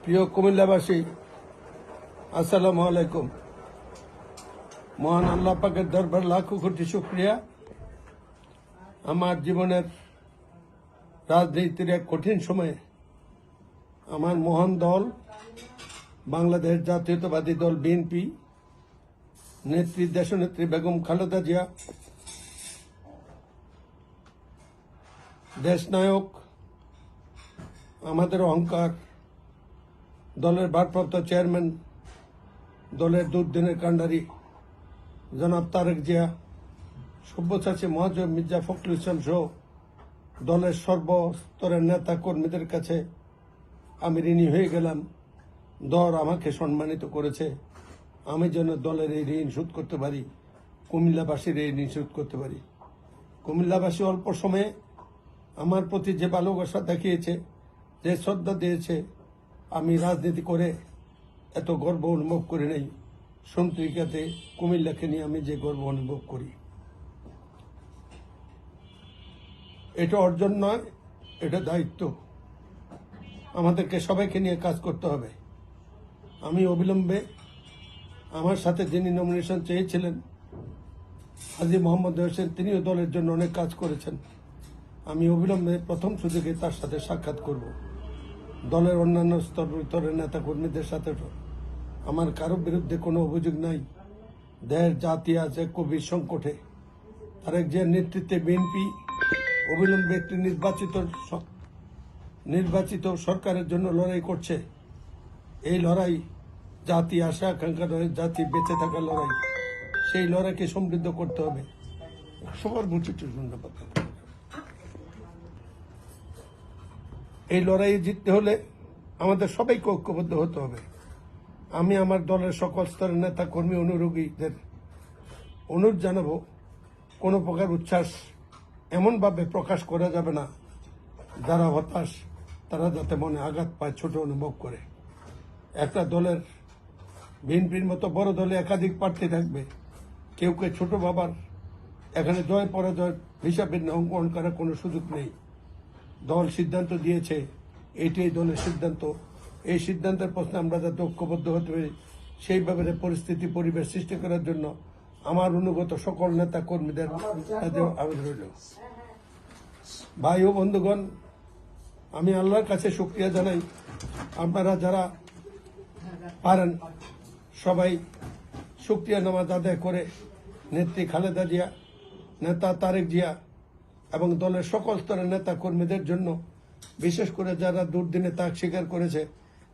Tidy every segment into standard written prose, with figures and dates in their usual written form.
প্রিয় কুমিল্লাবাসী, আসসালামু আলাইকুম। মহান আল্লাহ পাকের দরবার লাখো কোটি শুকরিয়া। আমার জীবনের রাজনীতির এক কঠিন সময়ে আমার মহান দল বাংলাদেশ জাতীয়তাবাদী দল বিএনপি নেত্রী দেশনেত্রী বেগম খালেদা জিয়া, দেশনায়ক, আমাদের অহংকার, দলের ভারপ্রাপ্ত চেয়ারম্যান, দলের দুর্দিনের কাণ্ডারি জনাব তারেক জিয়া, সব্যসাচী মহাজম মির্জা ফখরুল ইসলাম সহ দলের সর্বস্তরের নেতা কর্মীদের কাছে আমি ঋণী হয়ে গেলাম। দল আমাকে সম্মানিত করেছে, আমি যেন দলের এই ঋণ শোধ করতে পারি, কুমিল্লাবাসীর এই ঋণ শোধ করতে পারি। কুমিল্লাবাসী অল্প সময়ে আমার প্রতি যে ভালোবাসা দেখিয়েছে, যে শ্রদ্ধা দিয়েছে, আমি রাজনীতি করে এত গর্ব অনুভব করি নাই। সন্ত্রিকাতে কুমিল্লাকে নিয়ে আমি যে গর্ব অনুভব করি, এটা অর্জন নয়, এটা দায়িত্ব। আমাদেরকে সবাইকে নিয়ে কাজ করতে হবে। আমি অবিলম্বে আমার সাথে যিনি নমিনেশন চেয়েছিলেন হাজী মোহাম্মদ হোসেন, তিনিও দলের জন্য অনেক কাজ করেছেন। আমি অবিলম্বে প্রথম সুযোগে তার সাথে সাক্ষাৎ করব। দলের অন্যান্য স্তরের নেতা কর্মীদের সাথে আমার কারো বিরুদ্ধে কোনো অভিযোগ নাই। দেশ জাতি আছে গভীর সংকটে। তারেক জিয়ার নেতৃত্বে বিএনপি অবিলম্বে একটি নির্বাচিত সরকারের জন্য লড়াই করছে। এই লড়াই জাতি আশা আকাঙ্ক্ষা লড়াই, জাতি বেঁচে থাকার লড়াই। সেই লড়াইকে সমৃদ্ধ করতে হবে। সবার মুছে ধন্যবাদ। এই লড়াইয়ে জিততে হলে আমাদের সবাইকে ঐক্যবদ্ধ হতে হবে। আমি আমার দলের সকল স্তরের নেতা কর্মী অনুরাগীদের অনুরোধ জানাবো, কোনো প্রকার উচ্ছ্বাস এমনভাবে প্রকাশ করা যাবে না যারা হতাশ তারা যাতে মনে আঘাত পায়, ছোট অনুভব করে। একটা দলের বিএনপির মতো বড় দলে একাধিক প্রার্থী থাকবে, কেউ কেউ ছোট বাবার এখানে জয় পরাজয় হিসাবে অঙ্কন করার কোনো সুযোগ নেই। দল সিদ্ধান্ত দিয়েছে, এটাই দলের সিদ্ধান্ত। এই সিদ্ধান্তের প্রশ্নে আমরা যাতে ঐক্যবদ্ধ হতে পারি, সেই ব্যাপারে পরিস্থিতি পরিবেশ সৃষ্টি করার জন্য আমার অনুগত সকল নেতা কর্মীদের আবেদন রইল। ভাই ও বন্ধুগণ, আমি আল্লাহর কাছে শুকরিয়া জানাই। আপনারা যারা পারেন সবাই শুকরিয়া নামাজ আদায় করে নেত্রী খালেদা জিয়া, নেতা তারেক জিয়া এবং দলের সকল স্তরের নেতা কর্মীদের জন্য, বিশেষ করে যারা দুর্দিনে ত্যাগ স্বীকার করেছে,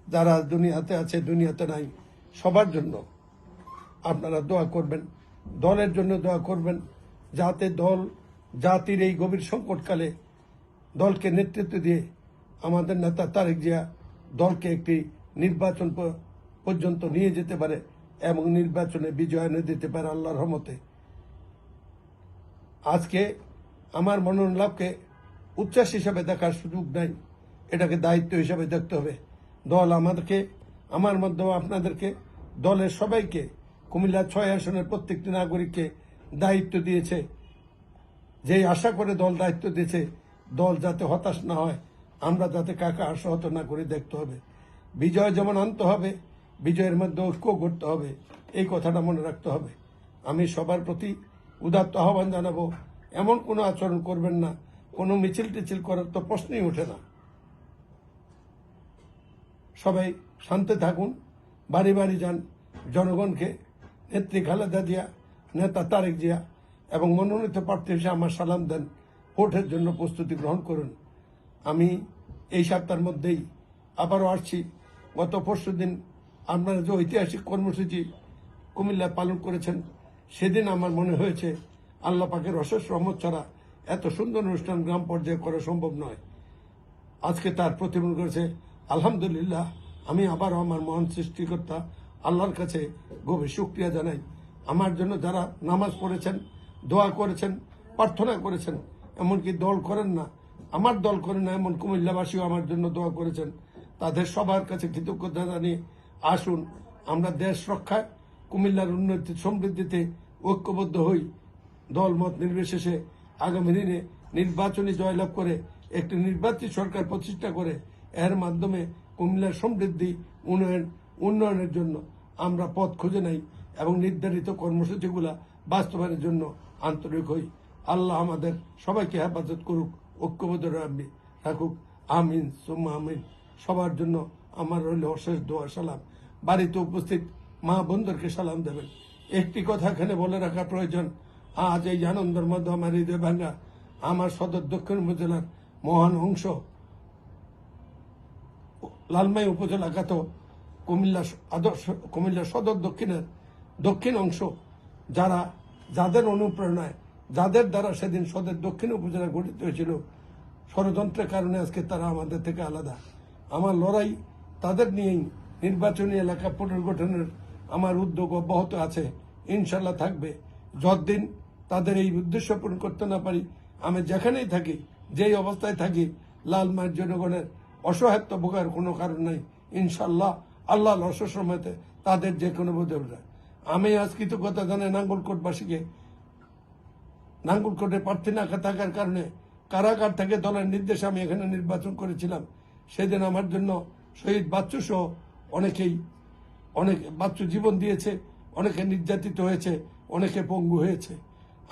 যারা দুনিয়াতে আছে দুনিয়াতে নাই, সবার জন্য আপনারা দোয়া করবেন। দলের জন্য দোয়া করবেন, যাতে দল জাতির এই গভীর সংকটকালে দলকে নেতৃত্ব দিয়ে আমাদের নেতা তারেক জিয়া দলকে একটি নির্বাচন পর্যন্ত নিয়ে যেতে পারে এবং নির্বাচনে বিজয় এনে দিতে পারে আল্লাহর রহমতে। আজকে আমার মনোনয়ন লাভকে উচ্ছ্বাস হিসাবে দেখার সুযোগ নাই, এটাকে দায়িত্ব হিসাবে দেখতে হবে। দল আমাদেরকে, আমার মাধ্যমে আপনাদেরকে, দলের সবাইকে, কুমিল্লা ৬ আসনের প্রত্যেকটি নাগরিককে দায়িত্ব দিয়েছে। যেই আশা করে দল দায়িত্ব দিয়েছে, দল যাতে হতাশ না হয়, আমরা যাতে কাকে আশাহত না করে দেখতে হবে। বিজয় যেমন আনতে হবে, বিজয়ের মধ্যে ঐক্য করতে হবে, এই কথাটা মনে রাখতে হবে। আমি সবার প্রতি উদাত্ত আহ্বান জানাবো, এমন কোনো আচরণ করবেন না, কোনো মিছিল টিছিল করার তো প্রশ্নই ওঠে না। সবাই শান্তি থাকুন, বাড়ি বাড়ি যান, জনগণকে নেত্রী খালেদা জিয়া, নেতা তারেক জিয়া এবং মনোনীত প্রার্থী হিসেবে আমার সালাম দেন, ভোটের জন্য প্রস্তুতি গ্রহণ করুন। আমি এই সপ্তাহের মধ্যেই আবারও আসছি। গত পরশুদিন আপনারা যে ঐতিহাসিক কর্মসূচি কুমিল্লায় পালন করেছেন, সেদিন আমার মনে হয়েছে আল্লাহ পাকের অশেষ রহমত ছাড়া এত সুন্দর অনুষ্ঠান গ্রাম পর্যায়ে করা সম্ভব নয়। আজকে তার প্রতিফলন করেছে। আলহামদুলিল্লাহ, আমি আবারও আমার মহান সৃষ্টিকর্তা আল্লাহর কাছে গভীর শুকরিয়া জানাই। আমার জন্য যারা নামাজ পড়েছেন, দোয়া করেছেন, প্রার্থনা করেছেন, এমনকি দল করেন না, আমার দল করেন না এমন কুমিল্লাবাসীও আমার জন্য দোয়া করেছেন, তাদের সবার কাছে কৃতজ্ঞতা জানিয়ে আসুন আমরা দেশ রক্ষায়, কুমিল্লার উন্নতি সমৃদ্ধিতে ঐক্যবদ্ধ হই। দল মত নির্বিশেষে আগামী দিনে নির্বাচনী জয়লাভ করে একটি নির্বাচিত সরকার প্রতিষ্ঠা করে এর মাধ্যমে কুমিল্লার সমৃদ্ধি উন্নয়নের জন্য আমরা পথ খুঁজে নেই এবং নির্ধারিত কর্মসূচিগুলা বাস্তবায়নের জন্য আন্তরিক হই। আল্লাহ আমাদের সবাইকে হেফাজত করুক, ঐক্যবদ্ধ রাখুক। আমিন সুম্মা আমিন। সবার জন্য আমার রইল অশেষ দোয়া সালাম। বাড়িতে উপস্থিত মা বোনদেরকে সালাম দেবেন। একটি কথা এখানে বলে রাখা প্রয়োজন, আজ এই আনন্দের মধ্যে আমার হৃদয় ভাঙ্গা আমার সদর দক্ষিণ উপজেলার মহান অংশ লালমাই উপজেলা খ্যাত কুমিল্লা সদর দক্ষিণের দক্ষিণ অংশ যাদের অনুপ্রেরণায়, যাদের দ্বারা সেদিন সদর দক্ষিণ উপজেলা গঠিত হয়েছিল, ষড়যন্ত্রের কারণে আজকে তারা আমাদের থেকে আলাদা। আমার লড়াই তাদের নিয়েই। নির্বাচনী এলাকা পুনর্গঠনের আমার উদ্যোগ অব্যাহত আছে, ইনশাল্লাহ থাকবে। যতদিন তাদের এই উদ্দেশ্য পূরণ করতে না পারি, আমি যেখানেই থাকি, যেই অবস্থায় থাকি, লালমাইয়ের জনগণের অসহায়ত্ব ভোগার কোনো কারণ নাই। ইনশাল্লাহ আল্লাহ অশেষ সময়তে তাদের যে কোনো বোধ। আমি আজ কৃতজ্ঞতা জানাই নাঙ্গলকোটবাসীকে। নাঙ্গলকোটে প্রার্থী না থাকার কারণে কারাগার থেকে দলের নির্দেশে আমি এখানে নির্বাচন করেছিলাম। সেদিন আমার জন্য শহীদ বাচ্চু সহ অনেক বাচ্চু জীবন দিয়েছে, অনেকে নির্যাতিত হয়েছে, অনেকে পঙ্গু হয়েছে।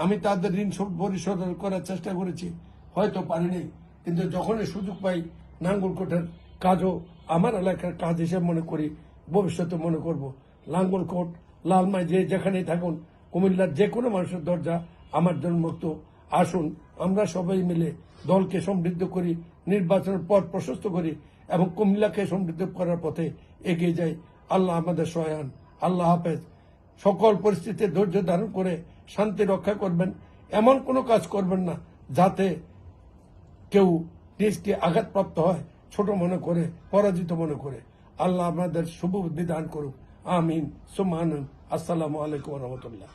আমি তাদের ঋণ পরিশোধ করার চেষ্টা করেছি, হয়তো পারিনি, কিন্তু যখনই সুযোগ পাই নাঙ্গলকোটের কাজও আমার এলাকার কাজ হিসেবে মনে করি, ভবিষ্যতে মনে করব। নাঙ্গলকোট, লালমাই যেখানেই থাকুন, কুমিল্লার যে কোনো মানুষের দরজা আমার জন্য মুক্ত। আসুন আমরা সবাই মিলে দলকে সমৃদ্ধ করি, নির্বাচনের পথ প্রশস্ত করি এবং কুমিল্লাকে সমৃদ্ধ করার পথে এগিয়ে যাই। আল্লাহ আমাদের সহায়ন। আল্লাহ হাফেজ। সকল পরিস্থিতিতে ধৈর্য ধারণ করে শান্তি রক্ষা করবেন। এমন কোনো কাজ করবেন না যাতে কেউ নিজকে আঘাতপ্রাপ্ত হয়, ছোট মনে করে, পরাজিত মনে করে। আল্লাহ আমাদের শুভ বুদ্ধি দান করুক। আমিন সুবহানাল্লাহ। আসসালামু আলাইকুম ওয়া রাহমাতুল্লাহ।